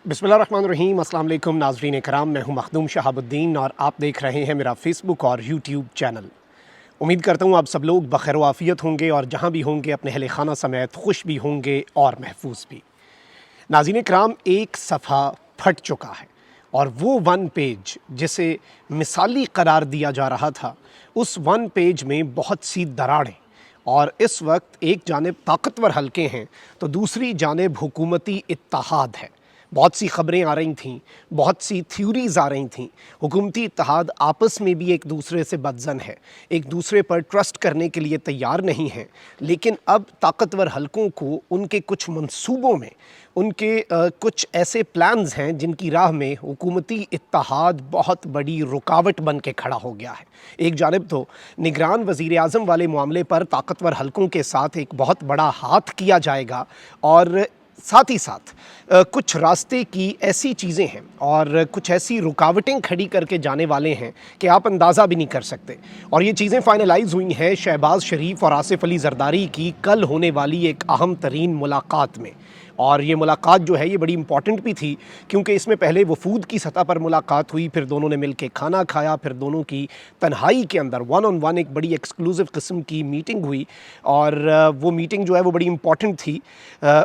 बिस्मिल्लाहिर्रहमानिर्रहीम। अस्सलाम वालेकुम नाज़रीन कराम, मैं हूं मखदूम शहाबुद्दीन और आप देख रहे हैं मेरा फ़ेसबुक और यूट्यूब चैनल। उम्मीद करता हूं आप सब लोग बखैर व आफ़ियत होंगे और जहां भी होंगे अपने अहले खाना समेत खुश भी होंगे और महफूज भी। नाज़रीन कराम, एक सफ़ा फट चुका है और वो वन पेज जिसे मिसाली करार दिया जा रहा था, उस वन पेज में बहुत सी दरारें और इस वक्त एक जानिब ताकतवर हलके हैं तो दूसरी जानिब हुकूमती इत्तेहाद है। बहुत सी ख़बरें आ रही थीं, बहुत सी थ्योरीज़ आ रही थीं। हुकूमती इत्तेहाद आपस में भी एक दूसरे से बदज़न है, एक दूसरे पर ट्रस्ट करने के लिए तैयार नहीं हैं। लेकिन अब ताकतवर हलकों को उनके कुछ मंसूबों में, उनके कुछ ऐसे प्लान्स हैं जिनकी राह में हुकूमती इत्तेहाद बहुत बड़ी रुकावट बन के खड़ा हो गया है। एक जानिब तो निगरान वज़ीर आज़म वाले मामले पर ताकतवर हलकों के साथ एक बहुत बड़ा हाथ किया जाएगा और साथ ही साथ कुछ रास्ते की ऐसी चीज़ें हैं और कुछ ऐसी रुकावटें खड़ी करके जाने वाले हैं कि आप अंदाज़ा भी नहीं कर सकते। और ये चीज़ें फाइनलाइज़ हुई हैं शहबाज शरीफ और आसिफ अली ज़रदारी की कल होने वाली एक अहम तरीन मुलाकात में। और ये मुलाकात जो है ये बड़ी इंपॉर्टेंट भी थी क्योंकि इसमें पहले वफूद की सतह पर मुलाकात हुई, फिर दोनों ने मिल के खाना खाया, फिर दोनों की तन्हाई के अंदर वन ऑन वन एक बड़ी एक्सक्लूसिव किस्म की मीटिंग हुई और वो मीटिंग जो है वो बड़ी इंपॉर्टेंट थी।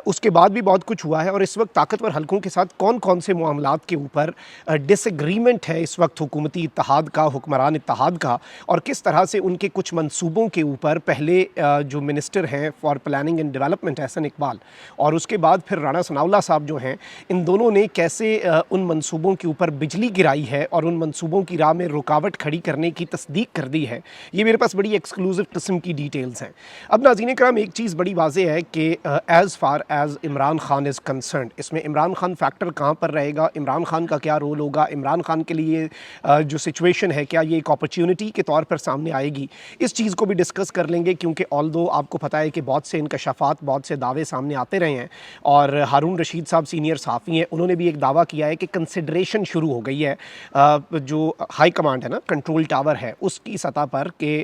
उसके बाद भी बहुत कुछ हुआ है और इस वक्त ताकतवर हलकों के साथ कौन कौन से मामलात के ऊपर डिसएग्रीमेंट है इस वक्त हुकूमती इत्तेहाद का, हुक्मरान इत्तेहाद का, और किस तरह से उनके कुछ मंसूबों के ऊपर पहले जो मिनिस्टर हैं for planning and development Ahsan Iqbal और उसके बाद फिर राणा सनाउल्लाह साहब जो हैं, इन दोनों ने कैसे उन मंसूबों के ऊपर बिजली गिराई है और उन मंसूबों की राह में रुकावट खड़ी करने की तस्दीक कर दी है। ये मेरे पास बड़ी एक्सक्लूसिव किस्म की डिटेल्स हैं। अब नाज़रीन कराम, एक चीज़ बड़ी वाज़ेह है कि as far as Imran Khan is concerned, इसमें इमरान खान फैक्टर कहाँ पर रहेगा, इमरान खान का क्या रोल होगा, इमरान खान के लिए जो सिचुएशन है क्या ये एक अपॉर्चुनिटी के तौर पर सामने आएगी, इस चीज़ को भी डिस्कस कर लेंगे। क्योंकि ऑल्दो आपको पता है कि बहुत से इनकशाफात, बहुत से दावे सामने आते रहे हैं और हारून रशीद साहब सीनियर सहाफ़ी हैं, उन्होंने भी एक दावा किया है कि कंसिडरेशन शुरू हो गई है जो हाई कमांड है ना, कंट्रोल टावर है, उसकी सतह पर कि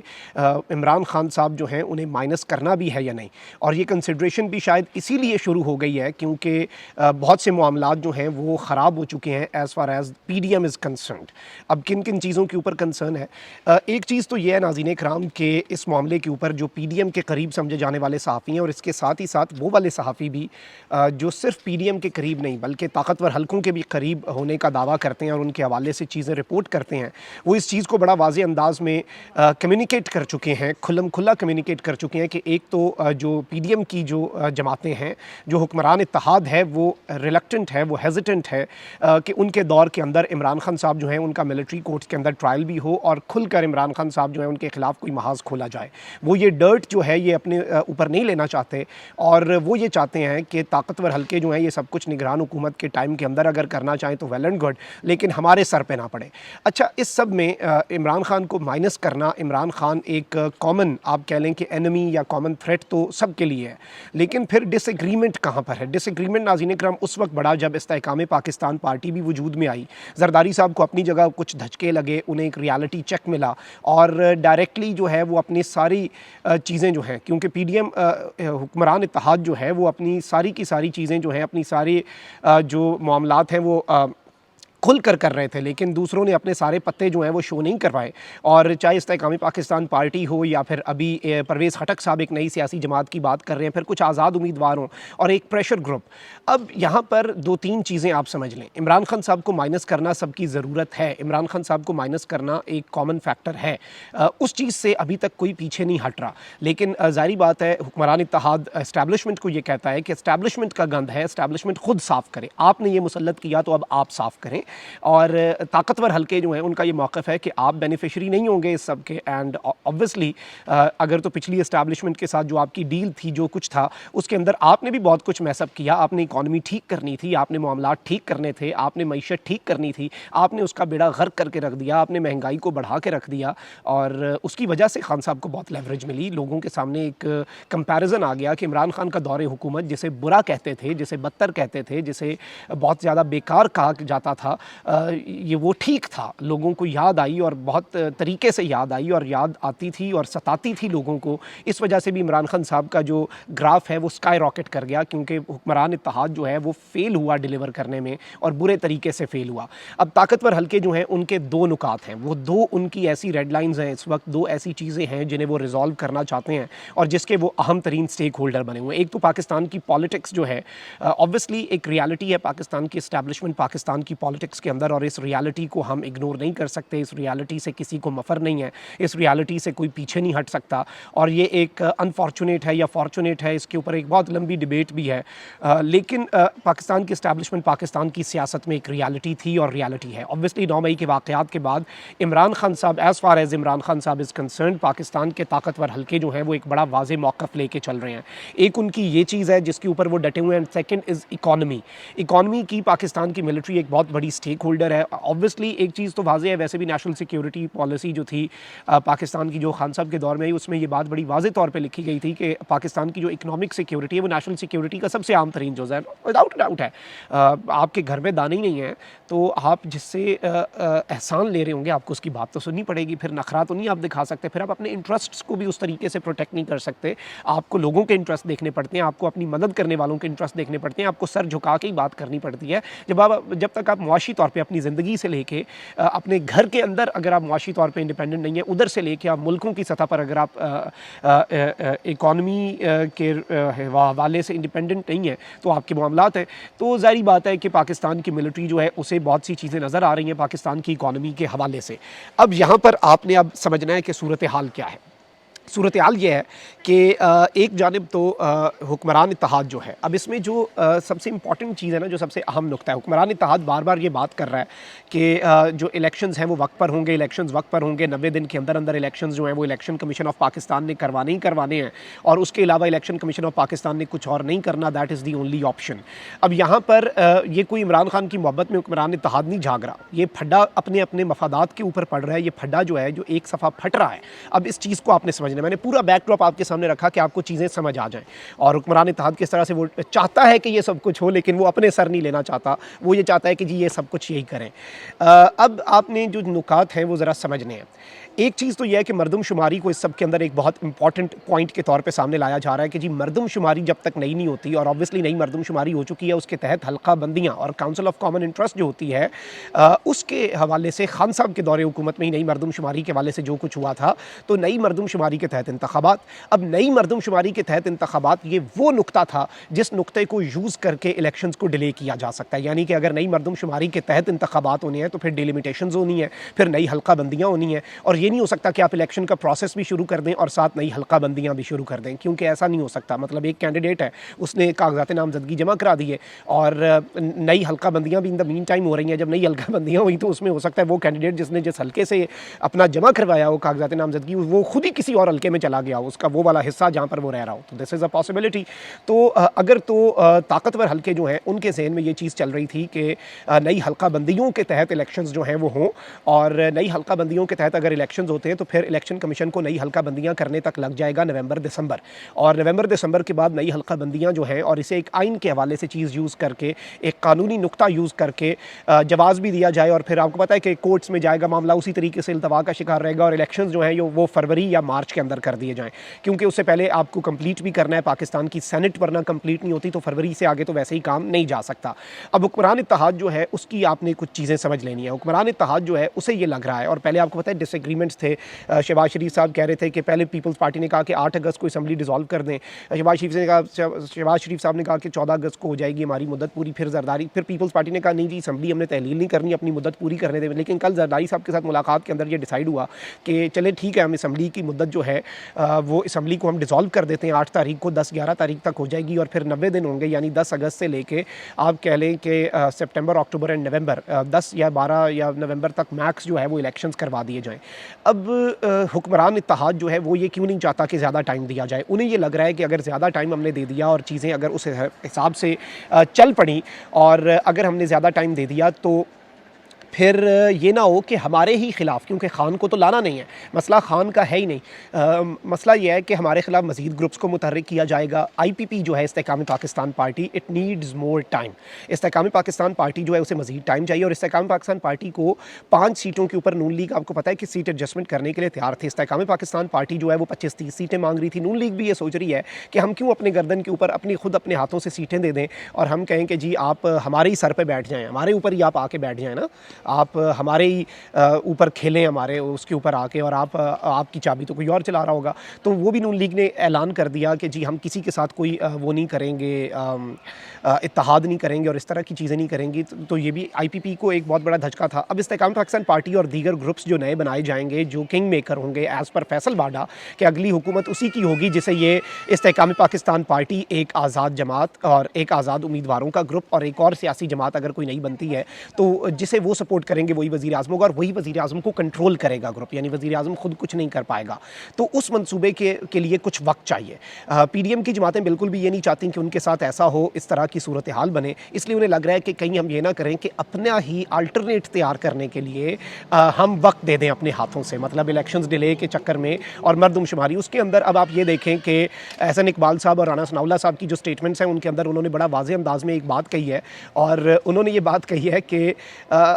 इमरान खान साहब जो हैं उन्हें माइनस करना भी है या नहीं। और ये कंसिडरेशन भी शायद इसीलिए शुरू हो गई है क्योंकि बहुत से मामलात जो हैं वो ख़राब हो चुके हैं as far as PDM is concerned. अब किन किन चीज़ों के ऊपर कंसर्न है, एक चीज़ तो ये है नाज़रीन कराम कि इस मामले के ऊपर जो PDM के करीब समझे जाने वाले सहाफ़ी हैं और इसके साथ ही साथ वो वाले सहाफ़ी भी जो सिर्फ PDM के करीब नहीं बल्कि ताकतवर हलकों के भी करीब होने का दावा करते हैं और उनके हवाले से चीज़ें रिपोर्ट करते हैं, वो इस चीज़ को बड़ा वाज़े अंदाज में कम्युनिकेट कर चुके हैं, खुल्लम खुल्ला कम्युनिकेट कर चुके हैं कि एक तो जो PDM की जो जमातें हैं, जो हुक्मरान इत्तेहाद है, वो रिलक्टेंट है, वो हेजिटेंट है कि उनके दौर के अंदर इमरान खान साहब जो हैं उनका मिलिट्री कोर्ट्स के अंदर ट्रायल भी हो और खुलकर इमरान खान साहब जो है उनके खिलाफ कोई महाज खोला जाए। वो ये डर्ट जो है ये अपने ऊपर नहीं लेना चाहते और वो ये चाहते हैं कि ताकतवर हलके जो हैं ये सब कुछ निगरान हुकूमत के टाइम के अंदर अगर करना चाहें तो वेल एंड गुड, लेकिन हमारे सर पे ना पड़े। अच्छा, इस सब में इमरान खान को माइनस करना, इमरान खान एक कॉमन आप कह लें कि एनिमी या कॉमन थ्रेट तो सब के लिए है, लेकिन फिर डिसएग्रीमेंट कहाँ पर है? डिसएग्रीमेंट नाज़रीन करम उस वक्त बड़ा जब इस्तेहकाम पाकिस्तान पार्टी भी वजूद में आई, जरदारी साहब को अपनी जगह कुछ धचके लगे, उन्हें एक रियलिटी चेक मिला और डायरेक्टली जो है वो अपनी सारी चीज़ें जो हैं, क्योंकि PDM हुक्मरान इत्तेहाद जो है वो अपनी सारी की सारी चीज़ें जो हैं, अपनी सारी जो मामलात हैं वो खुल कर रहे थे, लेकिन दूसरों ने अपने सारे पत्ते जो हैं वो शो नहीं करवाए। और चाहे इस्तेहकामी पाकिस्तान पार्टी हो या फिर अभी परवेज़ खटक साहब एक नई सियासी जमात की बात कर रहे हैं, फिर कुछ आज़ाद उम्मीदवार हों और एक प्रेशर ग्रुप। अब यहाँ पर दो तीन चीज़ें आप समझ लें, इमरान खान साहब को माइनस करना सबकी ज़रूरत है, इमरान खान साहब को माइनस करना एक कॉमन फैक्टर है, उस चीज़ से अभी तक कोई पीछे नहीं हट रहा। लेकिन ज़ाहिर बात है हुक्मरान इत्तेहाद इस्टेब्लिशमेंट को ये कहता है कि इस्टेब्लिशमेंट का गंद है, इस्टेब्लिशमेंट खुद साफ़ करे, आपने ये मुसल्लत किया तो अब आप साफ़ करें। और ताकतवर हलके जो हैं उनका ये मौक़िफ़ है कि आप बेनिफिशरी नहीं होंगे इस सब के। एंड ऑब्वियसली अगर तो पिछली इस्टेब्लिशमेंट के साथ जो आपकी डील थी, जो कुछ था उसके अंदर आपने भी बहुत कुछ मैसअप किया, आपने इकॉनमी ठीक करनी थी, आपने मामलात ठीक करने थे, आपने मईशत ठीक करनी थी, आपने उसका बेड़ा गर्क करके रख दिया, आपने महंगाई को बढ़ा के रख दिया और उसकी वजह से खान साहब को बहुत लेवरेज मिली। लोगों के सामने एक कंपैरिजन आ गया कि इमरान खान का दौरे हुकूमत जिसे बुरा कहते थे, जिसे बदतर कहते थे, जिसे बहुत ज़्यादा बेकार कहा जाता था, ये वो ठीक था, लोगों को याद आई और बहुत तरीके से याद आई और याद आती थी और सताती थी लोगों को। इस वजह से भी इमरान खान साहब का जो ग्राफ है वो स्काई रॉकेट कर गया, क्योंकि हुक्मरान इत्तेहाद जो है वो फेल हुआ डिलीवर करने में और बुरे तरीके से फेल हुआ। अब ताकतवर हल्के जो हैं उनके दो नुकात हैं, वो दो उनकी ऐसी रेड लाइंस हैं इस वक्त, दो ऐसी चीज़ें हैं जिन्हें वो रिजॉल्व करना चाहते हैं और जिसके वो अहम तरीन स्टेक होल्डर बने हुए हैं। एक तो पाकिस्तान की पॉलिटिक्स जो है, ऑब्वियसली एक रियलिटी है पाकिस्तान की इस्टेब्लिशमेंट पाकिस्तान की पॉलिटिक्स के अंदर, और इस रियलिटी को हम इग्नोर नहीं कर सकते। इस रियलिटी से किसी को मफर नहीं है, इस रियलिटी से कोई पीछे नहीं हट सकता। और ये एक अनफॉर्चुनेट है या फॉर्चुनेट है, इसके ऊपर एक बहुत लंबी डिबेट भी है, लेकिन पाकिस्तान की इस्टेब्लिशमेंट पाकिस्तान की सियासत में एक रियलिटी थी और रियलिटी है। ऑब्वियसली 9 मई के वाक़यात के बाद इमरान खान साहब, as far as Imran Khan साहब इज़ कंसर्न, पाकिस्तान के ताकतवर हल्के जो हैं वो एक बड़ा वाज़ेह मौक़िफ़ लेके चल रहे हैं। एक उनकी ये चीज़ है जिसके ऊपर वो डटे हुए हैं, and second is economy. Economy की पाकिस्तान की मिलिट्री एक बहुत बड़ी स्टेक होल्डर है। ऑब्वियसली एक चीज़ तो वाज़ेह है, वैसे भी नेशनल सिक्योरिटी पॉलिसी जो थी पाकिस्तान की, जो खान साहब के दौर में आई, उसमें ये बात बड़ी वाज़ेह तौर पे लिखी गई थी कि पाकिस्तान की जो इकनॉमिक सिक्योरिटी है वो नेशनल सिक्योरिटी का सबसे आम तरीन जुज़ है, विदाउट डाउट है। आपके घर में दाने ही नहीं है तो आप जिससे एहसान ले रहे होंगे आपको उसकी बात तो सुननी पड़ेगी, फिर नखरा तो नहीं आप दिखा सकते, फिर आप अपने इंटरेस्ट्स को भी उस तरीके से प्रोटेक्ट नहीं कर सकते। आपको लोगों के इंटरेस्ट देखने पड़ते हैं, आपको अपनी मदद करने वालों के इंटरेस्ट देखने पड़ते हैं, आपको सर झुका के ही बात करनी पड़ती है। जब तक आप मुआशी तौर पे अपनी ज़िंदगी से लेके अपने घर के अंदर अगर आप मुआशी तौर पे इंडिपेंडेंट नहीं है, उधर से लेके आप मुल्कों की सतह पर अगर आप इकॉनमी के हवाले से इंडिपेंडेंट नहीं है तो आपके मामलात हैं। तो ज़ाहिर बात है कि पाकिस्तान की मिलिट्री जो है उसे बहुत सी चीज़ें नज़र आ रही हैं पाकिस्तान की इकॉनमी के हवाले से। अब यहाँ पर आपने अब समझना है कि सूरत हाल क्या है। सूरत हाल ये है कि एक जानिब तो हुक्मरान इत्तेहाद जो है, अब इसमें जो सबसे इम्पॉर्टेंट चीज़ है ना, जो सबसे अहम नुक्ता है, हुक्मरान इत्तेहाद बार बार ये बात कर रहा है कि जो इलेक्शंस हैं वो वक्त पर होंगे, इलेक्शंस वक्त पर होंगे, 90 दिन के अंदर अंदर इलेक्शंस जो हैं वो इलेक्शन कमीशन ऑफ पाकिस्तान ने करवाने ही करवाने हैं, और उसके अलावा इलेक्शन कमीशन ऑफ पाकिस्तान ने कुछ और नहीं करना, that is the only option. अब यहाँ पर ये कोई इमरान खान की मोहब्बत में हुक्मरान इत्तेहाद नहीं झाग रहा, ये फड्डा अपने अपने मफादात के ऊपर पड़ रहा है। ये फड्डा जो है, जो एक सफ़ा फट रहा है, अब इस चीज़ को आपने समझना। मैंने पूरा बैकड्रॉप आपके सामने रखा कि आपको चीज़ें समझ आ जाएं। और हुक्मरान इत्तेहाद किस तरह से वो चाहता है कि ये सब कुछ हो, लेकिन वो अपने सर नहीं लेना चाहता, वो ये चाहता है कि जी ये सब कुछ यही करें। अब आपने जो नुकात हैं वो ज़रा समझने हैं। एक चीज़ तो यह है कि मरदमशुमारी को इस सब के अंदर एक बहुत इंपॉर्टेंट पॉइंट के तौर पे सामने लाया जा रहा है कि जी मरदमशुमारी जब तक नई नहीं होती, और ऑब्वियसली नई मरदमशुमारी हो चुकी है, उसके तहत हल्का बंदियाँ और काउंसिल ऑफ कॉमन इंटरेस्ट जो होती है, उसके हवाले से खान साहब के दौरे हुकूमत में ही नई मरदमशुमारी के हवाले से जो कुछ हुआ था, तो नई मरदमशुमारी के तहत इंतखाबात। अब नई मरदमशुमारी के तहत इंतखाबात ये वो नुक्ता था जिस नुक्ते को यूज़ करके इलेक्शंस को डिले किया जा सकता है। यानी कि अगर नई मरदमशुमारी के तहत इंतखाबात होने हैं तो फिर डिलिमिटेशंस होनी है, फिर नई हल्का बंदियाँ होनी है, और ये नहीं हो सकता कि आप इलेक्शन का प्रोसेस भी शुरू कर दें और साथ नई हल्का बंदियाँ भी शुरू कर दें, क्योंकि ऐसा नहीं हो सकता। मतलब एक कैंडिडेट है, उसने कागजात नामजदगी जमा करा दी है और नई हल्का बंदियाँ भी इन द मीन टाइम हो रही हैं। जब नई हल्का बंदियाँ हुई तो उसमें हो सकता है वो कैंडिडेट जिसने जिस हल्के से अपना जमा करवाया हो कागजात नामजदगी, वो खुद ही किसी और हल्के में चला गया हो, उसका वो वाला हिस्सा जहाँ पर वो रह रहा हो। तो दिस इज़ अ पॉसिबिलिटी। तो अगर तो ताकतवर हल्के जो हैं उनके जहन में ये चीज़ चल रही थी कि नई हल्का बंदियों के तहत इलेक्शंस जो हैं वो हों, और नई हल्का बंदियों के तहत अगर इलेक्शंस होते हैं तो फिर इलेक्शन कमीशन को नई हल्का बंदियाँ करने तक लग जाएगा नवंबर दिसंबर, और नवंबर दिसंबर के बाद नई हल्का बंदियाँ जो हैं, और इसे एक आइन के हवाले से चीज़ यूज़ करके, एक कानूनी नुक्ता यूज़ करके जवाज़ भी दिया जाए, और फिर आपको पता है कि कोर्ट्स में जाएगा मामला, उसी तरीके से इल्तवा का शिकार रहेगा, और इलेक्शंस जो हैं वो फरवरी या मार्च के अंदर कर दिए जाएँ, क्योंकि उससे पहले आपको कंप्लीट भी करना है पाकिस्तान की सेनेट, वरना कंप्लीट नहीं होती तो फरवरी से आगे तो वैसे ही काम नहीं जा सकता। अब हुक्मरान इत्तेहाद जो है उसकी आपने कुछ चीज़ें समझ लेनी है। हुक्मरान इत्तेहाद जो है उसे ये लग रहा है, और पहले आपको पता है डिसएग्रीमेंट्स थे। शहबाज शरीफ साहब कह रहे थे कि पहले पीपल्स पार्टी ने कहा कि 8 अगस्त को असम्बली डिसॉल्व कर दें, शहबाज शरीफ साहब ने कहा कि 14 अगस्त को हो जाएगी हमारी मुद्दत पूरी, फिर जरदारी, फिर पीपल्स पार्टी ने कहा नहीं जी असम्बली हमने तहलील नहीं करनी, अपनी मुद्दत पूरी करने दें। लेकिन कल जरदारी साहब के साथ मुलाकात के अंदर ये डिसाइड हुआ कि चले ठीक है, हम असम्बली की मुद्दत जो है वो असम्बली को हम डिसॉल्व कर देते हैं 8 तारीख को, 10-11 तारीख तक हो जाएगी, और फिर 90 दिन होंगे, यानी 10 अगस्त से लेके आप कह लें कि सितंबर, अक्टूबर एंड नवंबर, 10 या 12 या नवंबर तक मैक्स जो है वो इलेक्शंस करवा दिए जाएँ। अब हुक्मरान इत्तेहाद जो है वो ये क्यों नहीं चाहता कि ज़्यादा टाइम दिया जाए? उन्हें ये लग रहा है कि अगर ज़्यादा टाइम हमने दे दिया और चीज़ें अगर उस हिसाब से चल पड़ी, और अगर हमने ज़्यादा टाइम दे दिया तो फिर ये ना हो कि हमारे ही ख़िलाफ़, क्योंकि ख़ान को तो लाना नहीं है, मसला ख़ान का है ही नहीं, मसला ये है कि हमारे ख़िलाफ़ मज़ीद ग्रुप्स को मुतहर्रिक किया जाएगा। IPP जो है Istehkam Pakistan party, it needs more time. Istehkam Pakistan party जो है उसे मज़ीद टाइम चाहिए, और इस्तेकाम पाकिस्तान पार्टी को 5 सीटों के ऊपर नून लीग आपको पता है कि सीट एडजस्टमेंट करने के लिए तैयार थे। इस्तेकाम पाकिस्तान पार्टी जो है वो 25-30 सीटें मांग रही थी। नून लीग भी ये सोच रही है कि हम क्यों अपने गर्दन के ऊपर खुद अपने हाथों से सीटें दे दें और हम कहें कि जी आप हमारे ही सर पे बैठ जाएँ, हमारे ऊपर ही आप आके बैठ जाएँ ना, आप हमारे ही ऊपर खेलें, हमारे उसके ऊपर आके, और आपकी चाबी तो कोई और चला रहा होगा। तो वो भी नून लीग ने ऐलान कर दिया कि जी हम किसी के साथ कोई वो नहीं करेंगे, इत्तेहाद नहीं करेंगे और इस तरह की चीज़ें नहीं करेंगी। तो ये भी IPP को एक बहुत बड़ा धचका था। अब इस्तेकाम पाकिस्तान पार्टी और दीगर ग्रुप्स जो नए बनाए जाएंगे, जो किंग मेकर होंगे एज़ पर फैसल बाडा, कि अगली हुकूमत उसी की होगी जिसे ये इस्तेकाम पाकिस्तान पार्टी, एक आज़ाद जमात और एक आज़ाद उम्मीदवारों का ग्रुप और एक और सियासी जमात अगर कोई नई बनती है तो जिसे वो सपोर्ट करेंगे वही वज़ीर आज़म होगा, और वही वज़ीर आज़म को कंट्रोल करेगा ग्रुप, यानी वज़ीर आज़म खुद कुछ नहीं कर पाएगा। तो उस मंसूबे के लिए कुछ वक्त चाहिए। PDM की जमातें बिल्कुल भी ये नहीं चाहती कि उनके साथ ऐसा हो, इस तरह की सूरत हाल बने, इसलिए उन्हें लग रहा है कि कहीं हम ये ना करें कि अपना ही अल्टरनेट तैयार करने के लिए हम वक्त दे दें अपने हाथों से, मतलब इलेक्शंस डिले के चक्कर में और मरदमशुमारी उसके अंदर। अब आप ये देखें कि एहसन इकबाल साहब और राना सनाउल्लाह साहब की जो स्टेटमेंट्स हैं उनके अंदर उन्होंने बड़ा वाज़ेह अंदाज में एक बात कही है, और उन्होंने ये बात कही है कि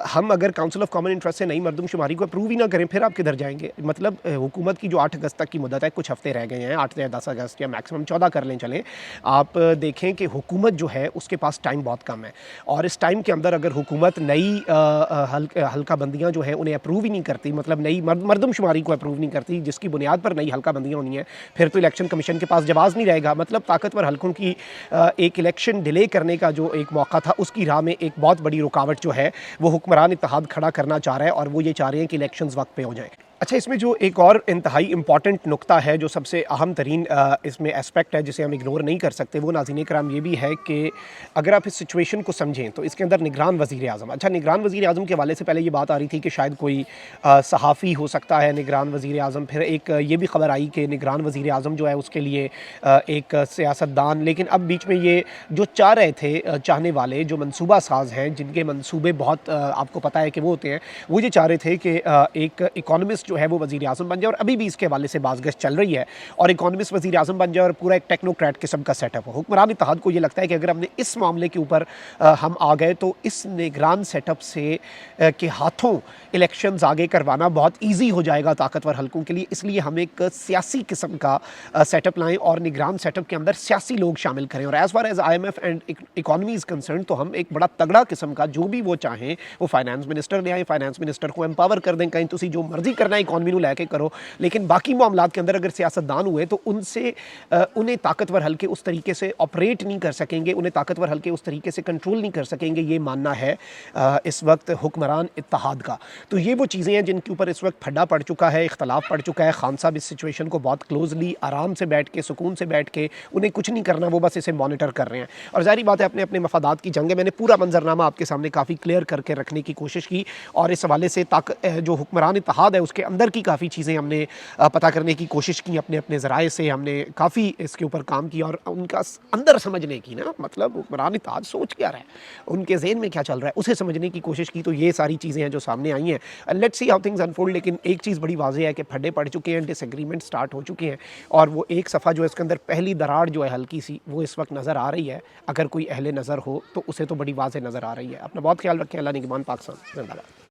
हम अगर काउंसिल ऑफ कॉमन इंटरेस्ट से नई मरदमशुमारी को अप्रूव ही ना करें फिर आप किधर जाएंगे। मतलब हुकूमत की जो 8 अगस्त तक की मुद्दत है, कुछ हफ्ते रह गए हैं, 8 या 10 अगस्त या मैक्सिमम 14 कर लें चलें, आप देखें कि हुकूमत जो है उसके पास टाइम बहुत कम है, और इस टाइम के अंदर अगर हुकूमत नई हल्का बंदियाँ जो हैं उन्हें अप्रूव ही नहीं करती, मतलब नई मरदमशुमारी को अप्रूव नहीं करती जिसकी बुनियाद पर नई हल्का बंदियाँ होनी है, फिर तो इलेक्शन कमीशन के पास जवाज़ नहीं रहेगा। मतलब ताकतवर हल्कों की एक इलेक्शन डिले करने का जो एक मौका था उसकी राह में एक बहुत बड़ी रुकावट जो है वो हुक्मरान इत्तेहाद खड़ा करना चाह रहा है, और वो ये चाह रहे हैं कि इलेक्शंस वक्त पे हो जाएं। अच्छा, इसमें जो एक और इंतहाई इंपॉर्टेंट नुक्ता है, जो सबसे अहम तरीन इसमें एस्पेक्ट है जिसे हम इग्नोर नहीं कर सकते, वो नाज़रीन कराम ये भी है कि अगर आप इस सिचुएशन को समझें तो इसके अंदर निगरान वज़ीर आज़म, अच्छा निगरान वज़ीर आज़म के हवाले से पहले ये बात आ रही थी कि शायद कोई सहाफ़ी हो सकता है निगरान वज़ीर आज़म, फिर एक ये भी खबर आई कि निगरान वज़ीर आज़म जो है उसके लिए एक सियासतदान, लेकिन अब बीच में ये जो चाह रहे थे चाहने वाले जो मनसूबा साज हैं, जिनके मनसूबे बहुत आपको पता है कि वो होते हैं, वो ये चाह रहे थे कि एक इकोनॉमिस्ट जो है वो वज़ीर आज़म बन जाए, और अभी भी इसके हवाले से बाज़गश चल रही है, और इकोनॉमिस्ट वज़ीर आज़म बन जाए और पूरा एक टेक्नोक्रेट किस्म का सेटअप हो। हुक्मरान इत्तेहाद को ये लगता है कि अगर हमने इस मामले के ऊपर हम आ गए तो इस निगरान सेटअप से के हाथों इलेक्शंस आगे करवाना बहुत ईजी हो जाएगा ताकतवर हल्कों के लिए, इसलिए हम एक सियासी किस्म का सेटअप लाएँ और निगरान सेटअप के अंदर सियासी लोग शामिल करें, और as far as IMF and economy is concern तो हम एक बड़ा तगड़ा किस्म का जो भी वो चाहें वो फाइनेंस मिनिस्टर ले आए, फाइनेंस मिनिस्टर को एम्पावर कर दें, कहीं तुसी जो मर्जी करना है इकॉनमी को लैके करो, लेकिन बाकी मामलात के अंदर अगर सियासतदान हुए तो उनसे उन्हें ताकतवर हल्के उस तरीके से ऑपरेट नहीं कर सकेंगे, उन्हें ताकतवर हल्के उस तरीके से कंट्रोल नहीं कर सकेंगे, ये मानना है इस वक्त हुक्मरान इत्तेहाद का। तो ये वो चीज़ें हैं जिनके ऊपर इस वक्त फड्डा पड़ चुका है, इख्तलाफ पड़ चुका है। खान साहब इस सिचुएशन को बहुत क्लोजली आराम से बैठ के, सुकून से बैठ के, उन्हें कुछ नहीं करना, वो बस इसे मॉनिटर कर रहे हैं, और जाहिर बात है अपने अपने मफादात की जंग है। मैंने पूरा मंजरनामा आपके सामने काफ़ी क्लियर करके रखने की कोशिश की, और इस हवाले से जो हुक्मरान इत्तेहाद है उसके अंदर की काफ़ी चीज़ें हमने पता करने की कोशिश की, अपने अपने ज़राए से हमने काफ़ी इसके ऊपर काम किया, और उनका अंदर समझने की ना, मतलब हुक्मरान इत्तेहाद सोच क्या रहा है, उनके ज़हन में क्या चल रहा है, उसे समझने की कोशिश की। तो ये सारी चीज़ें हैं जो सामने आई हैं। Let's see how things unfold. लेकिन एक चीज़ बड़ी वाज़ेह है कि फड्डे पड़ चुके हैं, डिसएग्रीमेंट स्टार्ट हो चुके हैं, और वो एक सफ़ा जो है इसके अंदर पहली दरार जो है हल्की सी वो इस वक्त नज़र आ रही है। अगर कोई अहले नज़र हो तो उसे तो बड़ी वाज़ेह नज़र आ रही है। अपना बहुत ख्याल रखें। अल्लाह निगहबान। पाकिस्तान जिंदाबाद।